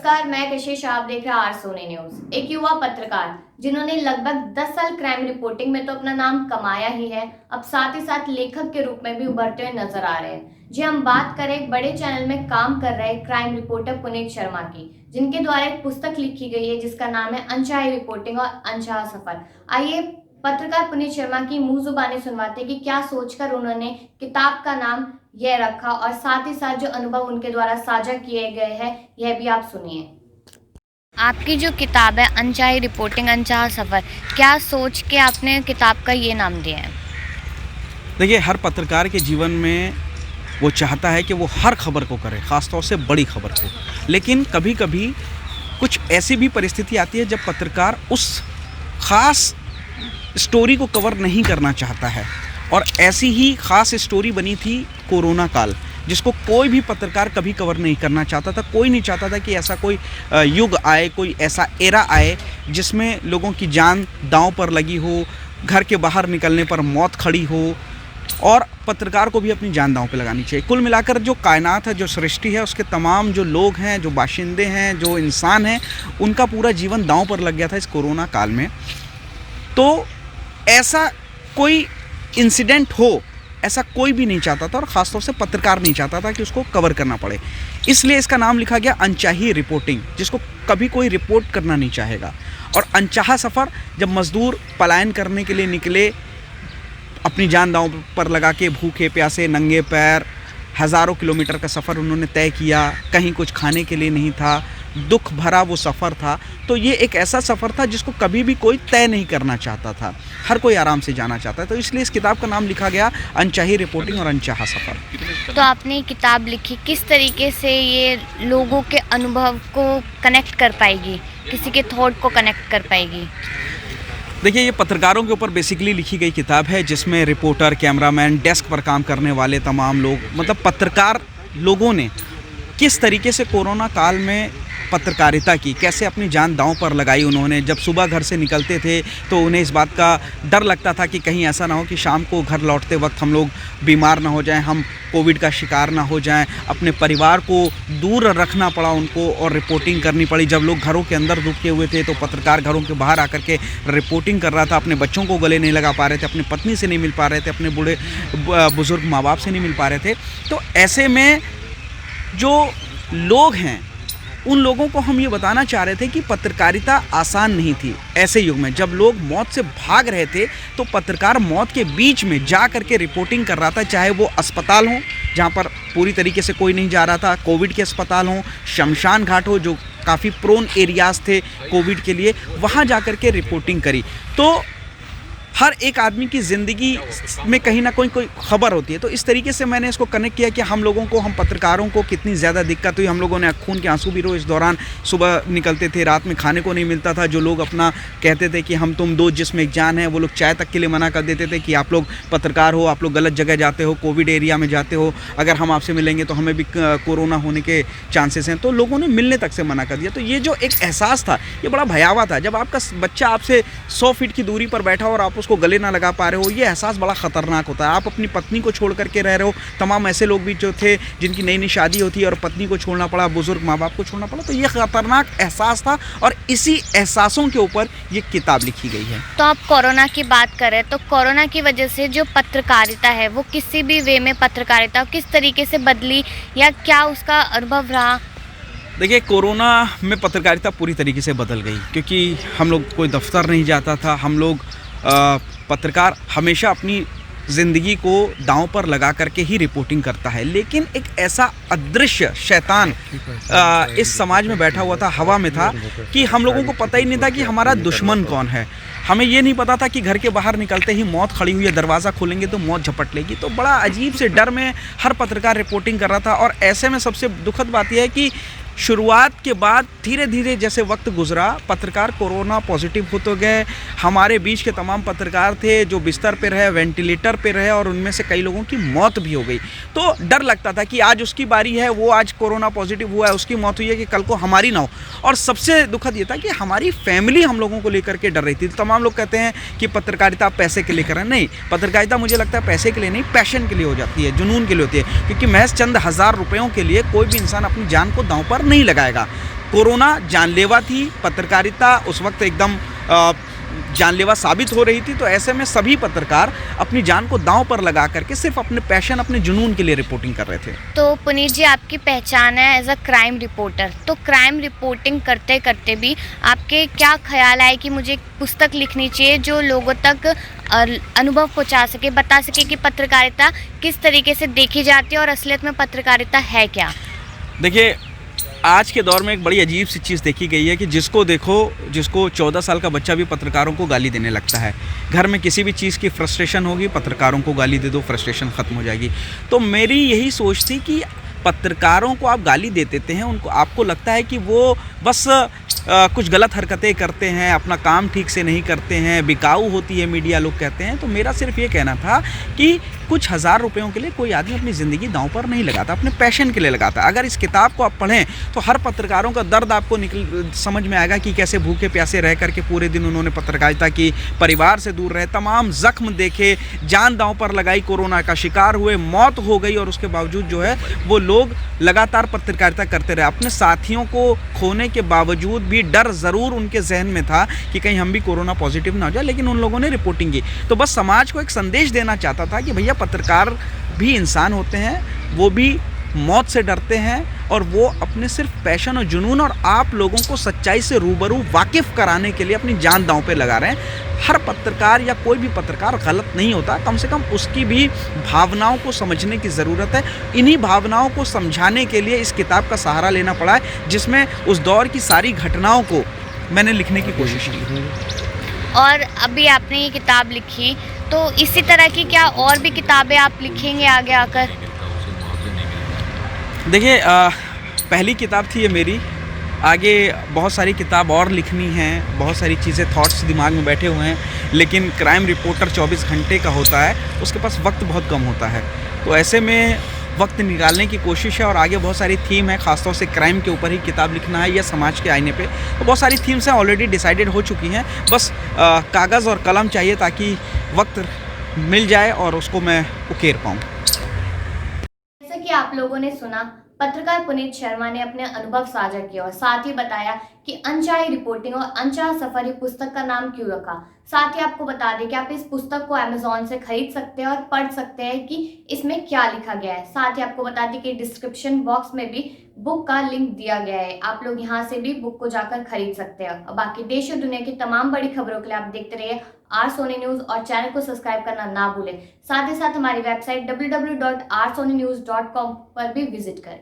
नमस्कार, मैं कशिश। आप देख रहे हैं आर सोनी न्यूज। एक युवा पत्रकार जिन्होंने लगभग 10 साल क्राइम रिपोर्टिंग में तो अपना नाम कमाया ही है, अब साथ ही साथ लेखक के रूप में भी उभरते हुए नजर आ रहे हैं। जी, हम बात करें एक बड़े चैनल में काम कर रहे क्राइम रिपोर्टर पुनीत शर्मा की, जिनके द्वारा एक पुस्तक लिखी गई है जिसका नाम है अनचाही रिपोर्टिंग और अनचाहा सफर। आइए पत्रकार पुनीत शर्मा की मुंह जुबानी सुनवाते कि क्या सोचकर उन्होंने किताब का नाम यह रखा और साथ ही साथ जो अनुभव उनके द्वारा साझा किए गए हैं यह भी आप सुनिए। आपकी जो किताब है अनचाही रिपोर्टिंग अनचाहा सफर, क्या सोच के आपने किताब का ये नाम दिया है? देखिए, हर पत्रकार के जीवन में वो चाहता है कि वो हर खबर को करे, ख़ासतौर से बड़ी खबर को। लेकिन कभी कभी कुछ ऐसी भी परिस्थिति आती है जब पत्रकार उस ख़ास स्टोरी को कवर नहीं करना चाहता है। और ऐसी ही ख़ास स्टोरी बनी थी कोरोना काल, जिसको कोई भी पत्रकार कभी कवर नहीं करना चाहता था। कोई नहीं चाहता था कि ऐसा कोई युग आए, कोई ऐसा एरा आए जिसमें लोगों की जान दांव पर लगी हो, घर के बाहर निकलने पर मौत खड़ी हो, और पत्रकार को भी अपनी जान दांव पे लगानी चाहिए। कुल मिलाकर जो कायनात है, जो सृष्टि है, उसके तमाम जो लोग हैं, जो बाशिंदे हैं, जो इंसान हैं, उनका पूरा जीवन दांव पर लग गया था इस कोरोना काल में। तो ऐसा कोई इंसिडेंट हो, ऐसा कोई भी नहीं चाहता था, और ख़ासतौर से पत्रकार नहीं चाहता था कि उसको कवर करना पड़े। इसलिए इसका नाम लिखा गया अनचाही रिपोर्टिंग, जिसको कभी कोई रिपोर्ट करना नहीं चाहेगा। और अनचाहा सफ़र, जब मज़दूर पलायन करने के लिए निकले, अपनी जान दांव पर लगा के भूखे प्यासे नंगे पैर हज़ारों किलोमीटर का सफ़र उन्होंने तय किया, कहीं कुछ खाने के लिए नहीं था, दुख भरा वो सफ़र था। तो ये एक ऐसा सफ़र था जिसको कभी भी कोई तय नहीं करना चाहता था, हर कोई आराम से जाना चाहता है। तो इसलिए इस किताब का नाम लिखा गया अनचाही रिपोर्टिंग और अनचाहा सफ़र। तो आपने किताब लिखी, किस तरीके से ये लोगों के अनुभव को कनेक्ट कर पाएगी, किसी के थॉट को कनेक्ट कर पाएगी? देखिए, ये पत्रकारों के ऊपर बेसिकली लिखी गई किताब है, जिसमें रिपोर्टर, कैमरामैन, डेस्क पर काम करने वाले तमाम लोग, मतलब पत्रकार लोगों ने किस तरीके से कोरोना काल में पत्रकारिता की, कैसे अपनी जान दांव पर लगाई। उन्होंने जब सुबह घर से निकलते थे तो उन्हें इस बात का डर लगता था कि कहीं ऐसा ना हो कि शाम को घर लौटते वक्त हम लोग बीमार ना हो जाएं, हम कोविड का शिकार ना हो जाएं। अपने परिवार को दूर रखना पड़ा उनको, और रिपोर्टिंग करनी पड़ी। जब लोग घरों के अंदर दुबके हुए थे तो पत्रकार घरों के बाहर आकर के रिपोर्टिंग कर रहा था। अपने बच्चों को गले नहीं लगा पा रहे थे, अपनी पत्नी से नहीं मिल पा रहे थे, अपने बूढ़े बुज़ुर्ग माँ बाप से नहीं मिल पा रहे थे। तो ऐसे में जो लोग हैं, उन लोगों को हम ये बताना चाह रहे थे कि पत्रकारिता आसान नहीं थी। ऐसे युग में जब लोग मौत से भाग रहे थे, तो पत्रकार मौत के बीच में जा करके रिपोर्टिंग कर रहा था, चाहे वो अस्पताल हो जहाँ पर पूरी तरीके से कोई नहीं जा रहा था, कोविड के अस्पताल हो, शमशान घाट हो जो काफ़ी प्रोन एरियाज़ थे कोविड के लिए, वहाँ जा कर के रिपोर्टिंग करी। तो हर एक आदमी की ज़िंदगी में कहीं ना कोई ख़बर होती है। तो इस तरीके से मैंने इसको कनेक्ट किया कि हम लोगों को, हम पत्रकारों को कितनी ज़्यादा दिक्कत हुई। हम लोगों ने खून के आंसू भी रोए इस दौरान। सुबह निकलते थे, रात में खाने को नहीं मिलता था। जो लोग अपना कहते थे कि हम तुम दो जिसमें एक जान है, वो लोग चाय तक के लिए मना कर देते थे कि आप लोग पत्रकार हो, आप लोग गलत जगह जाते हो, कोविड एरिया में जाते हो, अगर हम आपसे मिलेंगे तो हमें भी कोरोना होने के चांसेस हैं। तो लोगों ने मिलने तक से मना कर दिया। तो ये जो एक एहसास था, ये बड़ा भयावह था। जब आपका बच्चा आपसे 100 फीट की दूरी पर बैठा और आप उसको गले ना लगा पा रहे हो, ये एहसास बड़ा ख़तरनाक होता है। आप अपनी पत्नी को छोड़ करके रह रहे हो। तमाम ऐसे लोग भी जो थे जिनकी नई नई शादी होती है और पत्नी को छोड़ना पड़ा, बुजुर्ग माँ बाप को छोड़ना पड़ा। तो ये ख़तरनाक एहसास था, और इसी एहसासों के ऊपर ये किताब लिखी गई है। तो आप कोरोना की बात करें तो कोरोना की वजह से जो पत्रकारिता है वो किसी भी वे में पत्रकारिता किस तरीके से बदली, या क्या उसका अनुभव रहा? देखिए, कोरोना में पत्रकारिता पूरी तरीके से बदल गई, क्योंकि हम लोग कोई दफ्तर नहीं जाता था। हम लोग पत्रकार हमेशा अपनी ज़िंदगी को दांव पर लगा करके ही रिपोर्टिंग करता है। लेकिन एक ऐसा अदृश्य शैतान इस समाज में बैठा हुआ था, हवा में था, कि हम लोगों को पता ही नहीं था कि हमारा दुश्मन कौन है। हमें ये नहीं पता था कि घर के बाहर निकलते ही मौत खड़ी हुई है, दरवाज़ा खोलेंगे तो मौत झपट लेगी। तो बड़ा अजीब से डर में हर पत्रकार रिपोर्टिंग कर रहा था। और ऐसे में सबसे दुखद बात यह है कि शुरुआत के बाद धीरे धीरे जैसे वक्त गुजरा, पत्रकार कोरोना पॉजिटिव होते गए। हमारे बीच के तमाम पत्रकार थे जो बिस्तर पे रहे, वेंटिलेटर पे रहे, और उनमें से कई लोगों की मौत भी हो गई। तो डर लगता था कि आज उसकी बारी है, वो आज कोरोना पॉजिटिव हुआ है, उसकी मौत हुई है, कि कल को हमारी ना हो। और सबसे दुखद ये था कि हमारी फैमिली हम लोगों को लेकर के डर रही थी। तमाम लोग कहते हैं कि पत्रकारिता पैसे के लिए करें। नहीं, पत्रकारिता मुझे लगता है पैसे के लिए नहीं, पैशन के लिए हो जाती है, जुनून के लिए होती है। क्योंकि महज चंद हज़ार रुपयों के लिए कोई भी इंसान अपनी जान को दांव पर नहीं लगाएगा। कोरोना जानलेवा थी, पत्रकारिता उस वक्त एकदम जानलेवा साबित हो रही थी। तो ऐसे में सभी पत्रकार अपनी जान को दांव पर लगा करके सिर्फ अपने पैशन, अपने जुनून के लिए रिपोर्टिंग कर रहे थे। तो पुनीत जी, आपकी पहचान है एज अ क्राइम रिपोर्टर, तो क्राइम रिपोर्टिंग करते करते भी आपके क्या ख्याल आए कि मुझे एक पुस्तक लिखनी चाहिए जो लोगों तक अनुभव पहुंचा सके, बता सके कि पत्रकारिता किस तरीके से देखी जाती है और असलियत में पत्रकारिता है क्या? देखिए, आज के दौर में एक बड़ी अजीब सी चीज़ देखी गई है कि जिसको देखो, जिसको 14 साल का बच्चा भी पत्रकारों को गाली देने लगता है। घर में किसी भी चीज़ की फ्रस्ट्रेशन होगी, पत्रकारों को गाली दे दो, फ्रस्ट्रेशन ख़त्म हो जाएगी। तो मेरी यही सोच थी कि पत्रकारों को आप गाली दे देते हैं, उनको आपको लगता है कि वो बस कुछ गलत हरकतें करते हैं, अपना काम ठीक से नहीं करते हैं, बिकाऊ होती है मीडिया, लोग कहते हैं। तो मेरा सिर्फ ये कहना था कि कुछ हज़ार रुपयों के लिए कोई आदमी अपनी ज़िंदगी दांव पर नहीं लगाता, अपने पैशन के लिए लगाता। अगर इस किताब को आप पढ़ें तो हर पत्रकारों का दर्द आपको समझ में आएगा कि कैसे भूखे प्यासे रह करके पूरे दिन उन्होंने पत्रकारिता की, परिवार से दूर रहे, तमाम ज़ख्म देखे, जान दांव पर लगाई, कोरोना का शिकार हुए, मौत हो गई, और उसके बावजूद जो है वो लोग लगातार पत्रकारिता करते रहे। अपने साथियों को खोने के बावजूद भी डर ज़रूर उनके जहन में था कि कहीं हम भी कोरोना पॉजिटिव ना हो जाए, लेकिन उन लोगों ने रिपोर्टिंग की। तो बस समाज को एक संदेश देना चाहता था कि भैया, पत्रकार भी इंसान होते हैं, वो भी मौत से डरते हैं, और वो अपने सिर्फ पैशन और जुनून और आप लोगों को सच्चाई से रूबरू वाकिफ़ कराने के लिए अपनी जान दांव पे लगा रहे हैं। हर पत्रकार या कोई भी पत्रकार गलत नहीं होता, कम से कम उसकी भी भावनाओं को समझने की ज़रूरत है। इन्हीं भावनाओं को समझाने के लिए इस किताब का सहारा लेना पड़ा है, जिसमें उस दौर की सारी घटनाओं को मैंने लिखने की कोशिश की। और अभी आपने ये किताब लिखी, तो इसी तरह की क्या और भी किताबें आप लिखेंगे आगे आकर? देखिए, पहली किताब थी ये मेरी, आगे बहुत सारी किताब और लिखनी है, बहुत सारी चीज़ें, थॉट्स दिमाग में बैठे हुए हैं, लेकिन क्राइम रिपोर्टर 24 घंटे का होता है, उसके पास वक्त बहुत कम होता है। तो ऐसे में वक्त निकालने की कोशिश है, और आगे बहुत सारी थीम है, ख़ासतौर से क्राइम के ऊपर ही किताब लिखना है या समाज के आईने पे। तो बहुत सारी थीम्स हैं, ऑलरेडी डिसाइडेड हो चुकी हैं, बस कागज़ और कलम चाहिए ताकि वक्त मिल जाए और उसको मैं उकेर पाऊँ। जैसा कि आप लोगों ने सुना, पत्रकार पुनीत शर्मा ने अपने अनुभव साझा किया और साथ ही बताया कि अनचाही रिपोर्टिंग और अनचाहा सफर पुस्तक का नाम क्यों रखा। साथ ही आपको बता दें कि आप इस पुस्तक को अमेज़न से खरीद सकते हैं और पढ़ सकते हैं कि इसमें क्या लिखा गया है। साथ ही आपको बता दें कि डिस्क्रिप्शन बॉक्स में भी बुक का लिंक दिया गया है, आप लोग यहां से भी बुक को जाकर खरीद सकते हैं। और बाकी देश और दुनिया की तमाम बड़ी खबरों के लिए आप देखते रहिए आर सोनी न्यूज़, और चैनल को सब्सक्राइब करना ना भूलें। साथ ही साथ हमारी वेबसाइट www.rsonynews.com पर भी विजिट करें।